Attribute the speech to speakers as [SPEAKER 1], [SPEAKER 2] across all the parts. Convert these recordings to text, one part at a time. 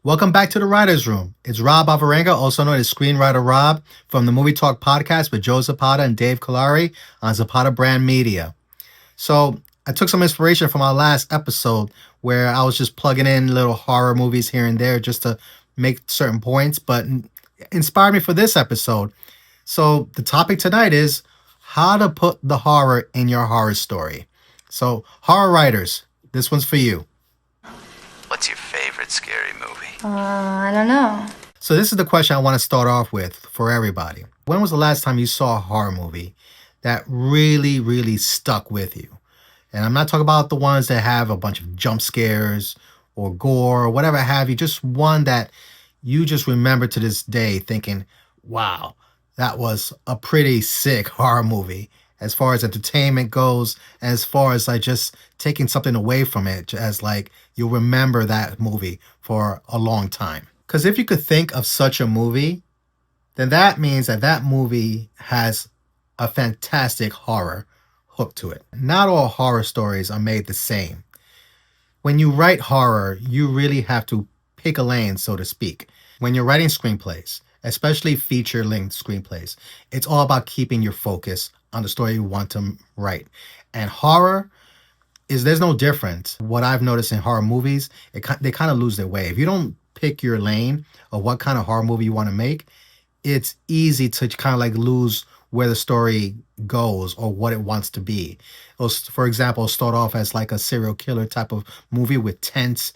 [SPEAKER 1] Welcome back to the Writer's Room. It's Rob Alvarenga, also known as Screenwriter Rob, from the Movie Talk podcast with Joe Zapata and Dave Kalari on Zapata Brand Media. So I took some inspiration from our last episode where I was just plugging in little horror movies here and there just to make certain points, but inspired me for this episode. So the topic tonight is how to put the horror in your horror story. So horror writers, this one's for you.
[SPEAKER 2] What's your favorite scary movie?
[SPEAKER 3] I don't know.
[SPEAKER 1] So this is the question I want to start off with for everybody. When was the last time you saw a horror movie that really, really stuck with you? And I'm not talking about the ones that have a bunch of jump scares or gore or whatever have you, just one that you just remember to this day thinking, wow, that was a pretty sick horror movie as far as entertainment goes, and as far as like just taking something away from it, as like you'll remember that movie for a long time. Because if you could think of such a movie, then that means that that movie has a fantastic horror hook to it. Not all horror stories are made the same. When you write horror, you really have to pick a lane, so to speak. When you're writing screenplays, especially feature-length screenplays, it's all about keeping your focus on the story you want to write. And horror there's no difference. What I've noticed in horror movies, they kind of lose their way. If you don't pick your lane of what kind of horror movie you want to make, it's easy to kind of like lose where the story goes or what it wants to be. For example, start off as like a serial killer type of movie with tense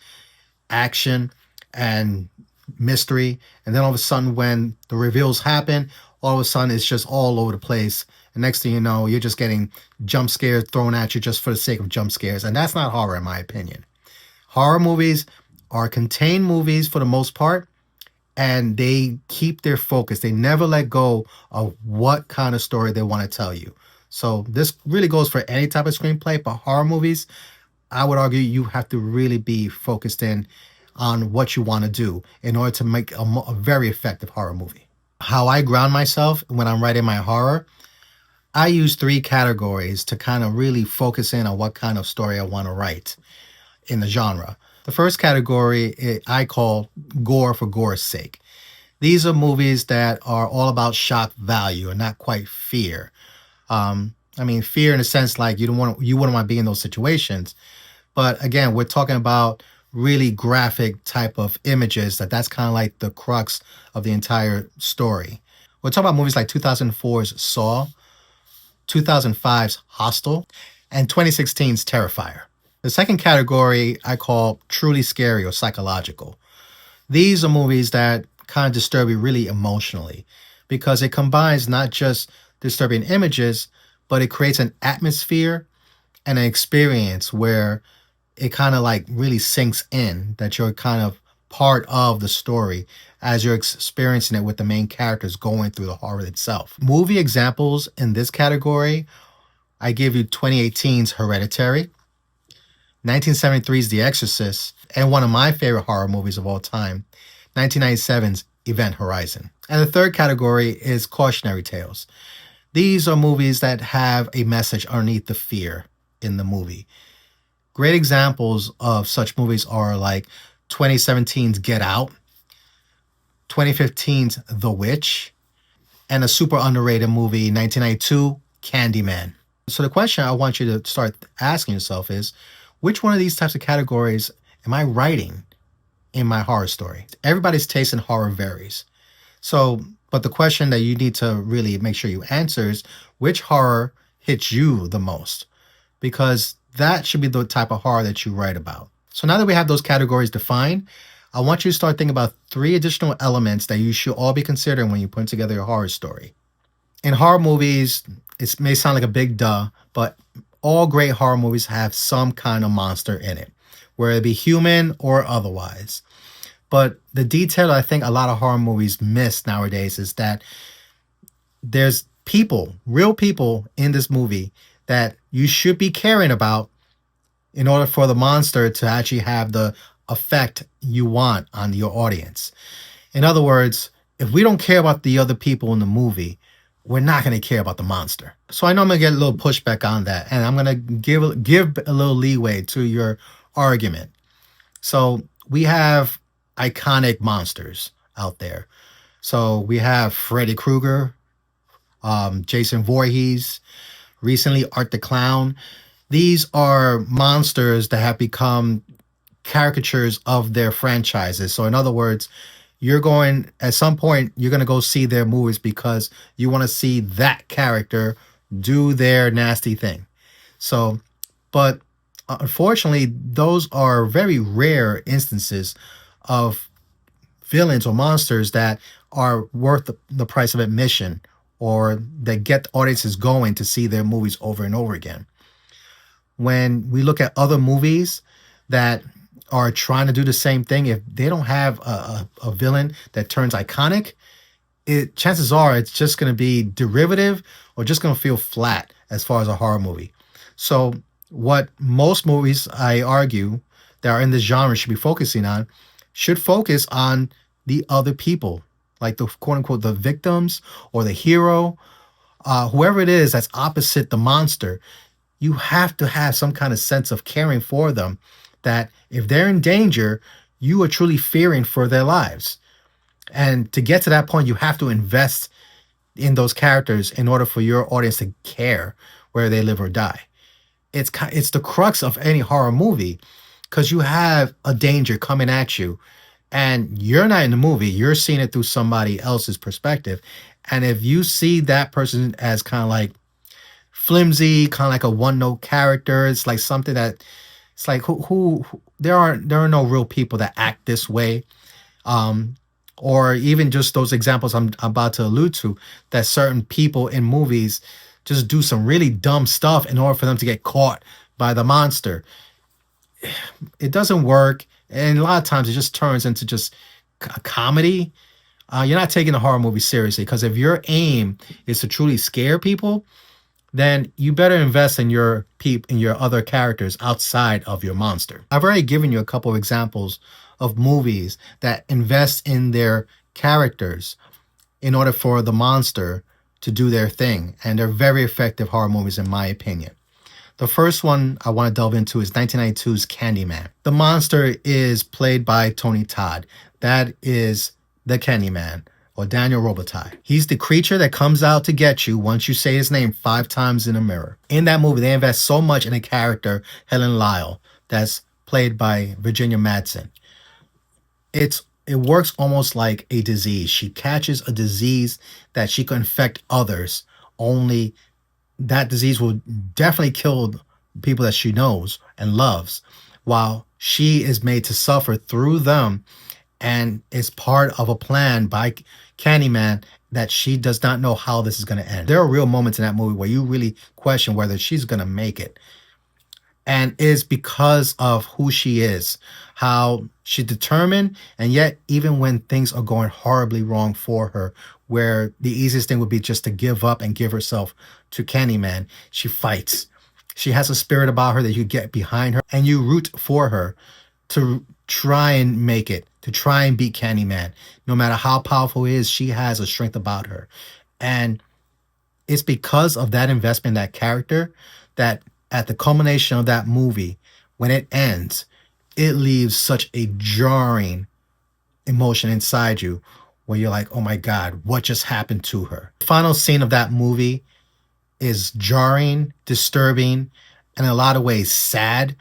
[SPEAKER 1] action and mystery, and then all of a sudden when the reveals happen, all of a sudden it's just all over the place, and next thing you know, you're just getting jump scares thrown at you just for the sake of jump scares, and that's not horror in my opinion. Horror movies are contained movies for the most part, and they keep their focus. They never let go of what kind of story they want to tell you. So this really goes for any type of screenplay, but horror movies, I would argue you have to really be focused in on what you want to do in order to make a very effective horror movie. How I ground myself when I'm writing my horror, I use 3 categories to kind of really focus in on what kind of story I want to write in the genre. The first category I call gore for gore's sake. These are movies that are all about shock value and not quite fear. Fear in a sense like you wouldn't want to be in those situations. But again, we're talking about really graphic type of images that's kind of like the crux of the entire story. We're talking about movies like 2004's Saw, 2005's Hostel, and 2016's Terrifier. The second category I call truly scary or psychological. These are movies that kind of disturb you really emotionally because it combines not just disturbing images, but it creates an atmosphere and an experience where it kind of like really sinks in that you're kind of part of the story as you're experiencing it with the main characters going through the horror itself. Movie examples in this category, I give you 2018's Hereditary, 1973's The Exorcist, and one of my favorite horror movies of all time, 1997's Event Horizon. And the third category is cautionary tales. These are movies that have a message underneath the fear in the movie. Great examples of such movies are like 2017's Get Out, 2015's The Witch, and a super underrated movie, 1992, Candyman. So the question I want you to start asking yourself is, which one of these types of categories am I writing in my horror story? Everybody's taste in horror varies. But the question that you need to really make sure you answer is, which horror hits you the most? Because that should be the type of horror that you write about. So now that we have those categories defined, I want you to start thinking about 3 additional elements that you should all be considering when you put together your horror story. In horror movies, it may sound like a big duh, but all great horror movies have some kind of monster in it, whether it be human or otherwise. But the detail I think a lot of horror movies miss nowadays is that there's people, real people in this movie that you should be caring about in order for the monster to actually have the effect you want on your audience. In other words, if we don't care about the other people in the movie, we're not going to care about the monster. So I know I'm going to get a little pushback on that, and I'm going to give a little leeway to your argument. So we have iconic monsters out there. So we have Freddy Krueger, Jason Voorhees, recently Art the Clown. These are monsters that have become caricatures of their franchises. So in other words, you're going at some point you're going to go see their movies because you want to see that character do their nasty thing. So, but unfortunately, those are very rare instances of villains or monsters that are worth the price of admission or that get audiences going to see their movies over and over again. When we look at other movies that are trying to do the same thing, if they don't have a villain that turns iconic, chances are it's just going to be derivative or just going to feel flat as far as a horror movie. So what most movies, I argue, that are in this genre should be focusing on should focus on the other people, like the quote unquote the victims or the hero, whoever it is that's opposite the monster. You have to have some kind of sense of caring for them, that if they're in danger, you are truly fearing for their lives. And to get to that point, you have to invest in those characters in order for your audience to care whether they live or die. It's the crux of any horror movie, because you have a danger coming at you and you're not in the movie, you're seeing it through somebody else's perspective. And if you see that person as kind of like flimsy, kind of like a one-note character, it's like something that it's like who there are no real people that act this way. Or even just those examples I'm about to allude to, that certain people in movies just do some really dumb stuff in order for them to get caught by the monster. It doesn't work, and a lot of times it just turns into just a comedy. You're not taking a horror movie seriously, because if your aim is to truly scare people, then you better invest in your other characters outside of your monster. I've already given you a couple of examples of movies that invest in their characters in order for the monster to do their thing, and they're very effective horror movies in my opinion. The first one I want to delve into is 1992's Candyman. The monster is played by Tony Todd. That is the Candyman, or Daniel Robitaille. He's the creature that comes out to get you once you say his name 5 times in a mirror. In that movie, they invest so much in a character, Helen Lyle, that's played by Virginia Madsen. It works almost like a disease. She catches a disease that she can infect others, only that disease will definitely kill people that she knows and loves, while she is made to suffer through them, and is part of a plan by Candyman that she does not know how this is going to end. There are real moments in that movie where you really question whether she's going to make it. And it's because of who she is, how she's determined, and yet even when things are going horribly wrong for her, where the easiest thing would be just to give up and give herself to Candyman, she fights. She has a spirit about her that you get behind her, and you root for her to try and make it, to try and beat Candyman. No matter how powerful he is, she has a strength about her. And it's because of that investment in that character that at the culmination of that movie, when it ends, it leaves such a jarring emotion inside you where you're like, oh my God, what just happened to her? The final scene of that movie is jarring, disturbing, and in a lot of ways sad.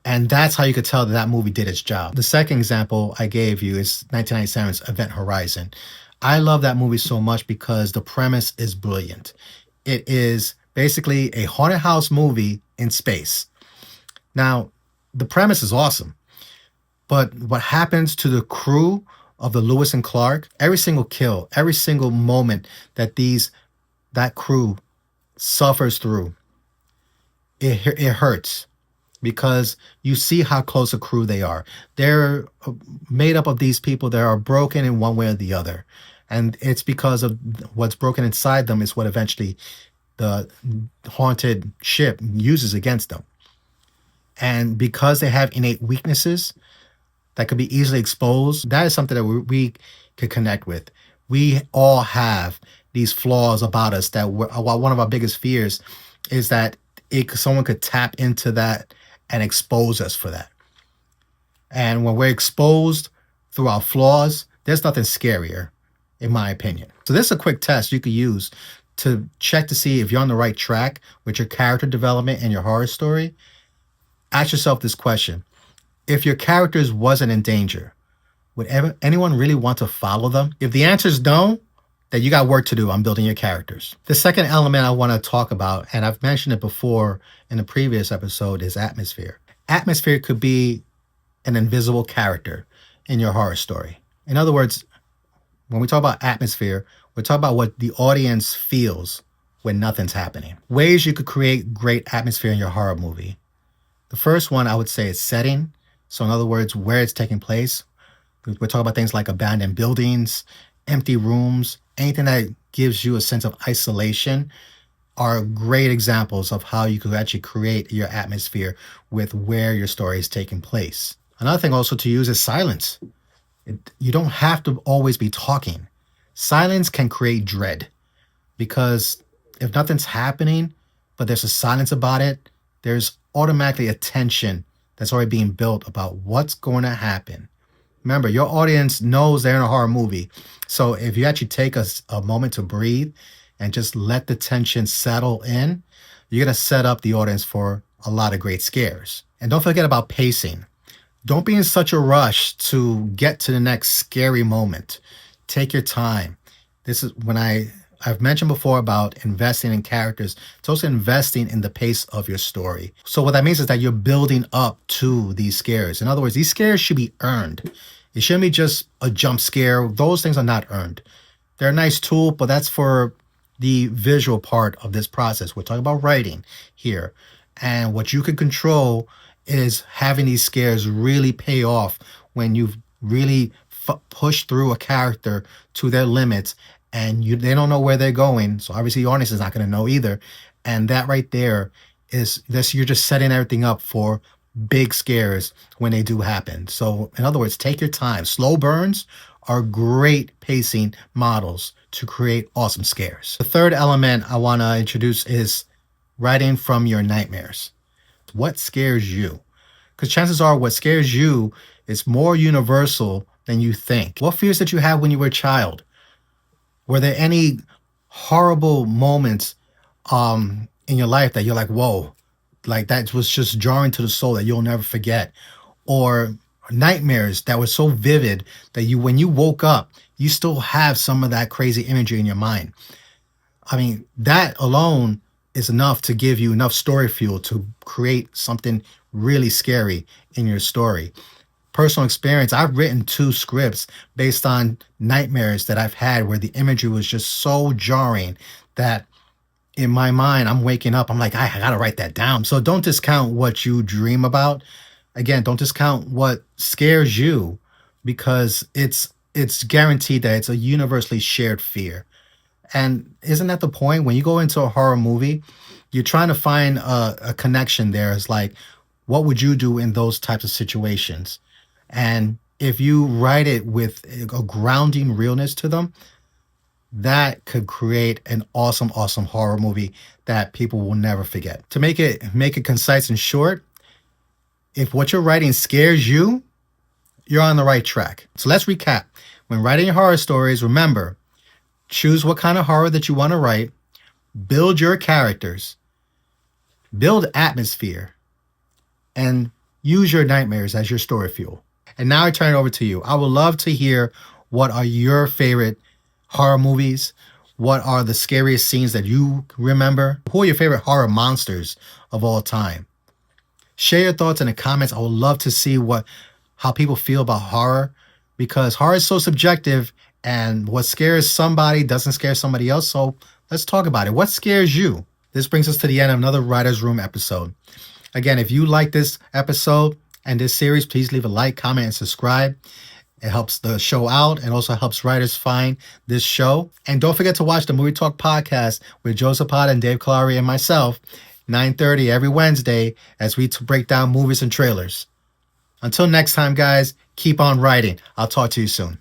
[SPEAKER 1] And that's how you could tell that that movie did its job. The second example I gave you is 1997's Event Horizon. I love that movie so much because the premise is brilliant. It is basically a haunted house movie in space. Now, the premise is awesome, but what happens to the crew of the Lewis and Clark, every single kill, every single moment that that crew suffers through, it hurts, because you see how close a crew they are. They're made up of these people that are broken in one way or the other. And it's because of what's broken inside them is what eventually the haunted ship uses against them. And because they have innate weaknesses that could be easily exposed, that is something that we could connect with. We all have these flaws about us that one of our biggest fears is that someone could tap into that and expose us for that. And when we're exposed through our flaws, there's nothing scarier, in my opinion. So this is a quick test you could use to check to see if you're on the right track with your character development and your horror story. Ask yourself this question. If your characters wasn't in danger, would anyone really want to follow them? If the answer is no, then you got work to do on building your characters. The second element I want to talk about, and I've mentioned it before in a previous episode, is atmosphere. Atmosphere could be an invisible character in your horror story. In other words, when we talk about atmosphere, we're talking about what the audience feels when nothing's happening. Ways you could create great atmosphere in your horror movie. The first one I would say is setting. So in other words, where it's taking place. We're talking about things like abandoned buildings, empty rooms, anything that gives you a sense of isolation are great examples of how you could actually create your atmosphere with where your story is taking place. Another thing also to use is silence. You don't have to always be talking. Silence can create dread because if nothing's happening, but there's a silence about it, there's automatically a tension that's already being built about what's going to happen. Remember, your audience knows they're in a horror movie. So if you actually take a moment to breathe and just let the tension settle in, you're going to set up the audience for a lot of great scares. And don't forget about pacing. Don't be in such a rush to get to the next scary moment. Take your time. This is when I've mentioned before about investing in characters. It's also investing in the pace of your story. So what that means is that you're building up to these scares. In other words, these scares should be earned. It shouldn't be just a jump scare. Those things are not earned. They're a nice tool, but that's for the visual part of this process. We're talking about writing here. And what you can control is having these scares really pay off when you've really pushed through a character to their limits and they don't know where they're going. So obviously your audience is not going to know either. And that right there is this, you're just setting everything up for big scares when they do happen. So in other words, take your time. Slow burns are great pacing models to create awesome scares. The third element I want to introduce is writing from your nightmares. What scares you? Because chances are what scares you is more universal than you think. What fears did you have when you were a child? Were there any horrible moments in your life that you're like, whoa, like that was just jarring to the soul that you'll never forget? Or nightmares that were so vivid that when you woke up, you still have some of that crazy imagery in your mind. I mean, that alone is enough to give you enough story fuel to create something really scary in your story. Personal experience, I've written 2 scripts based on nightmares that I've had where the imagery was just so jarring that in my mind, I'm waking up, I'm like, I gotta write that down. So don't discount what you dream about. Again, don't discount what scares you because it's guaranteed that it's a universally shared fear. And isn't that the point? When you go into a horror movie, you're trying to find a connection there. It's like, what would you do in those types of situations? And if you write it with a grounding realness to them, that could create an awesome, awesome horror movie that people will never forget. To make it concise and short, if what you're writing scares you, you're on the right track. So let's recap. When writing your horror stories, remember, choose what kind of horror that you want to write, build your characters, build atmosphere, and use your nightmares as your story fuel. And now I turn it over to you. I would love to hear what are your favorite horror movies? What are the scariest scenes that you remember? Who are your favorite horror monsters of all time? Share your thoughts in the comments. I would love to see how people feel about horror because horror is so subjective and what scares somebody doesn't scare somebody else. So let's talk about it. What scares you? This brings us to the end of another Writer's Room episode. Again, if you like this episode and this series, please leave a like, comment, and subscribe. It helps the show out and also helps writers find this show. And don't forget to watch the Movie Talk podcast with Joe Zapata and Dave Kalari and myself, 9:30 every Wednesday as we break down movies and trailers. Until next time, guys, keep on writing. I'll talk to you soon.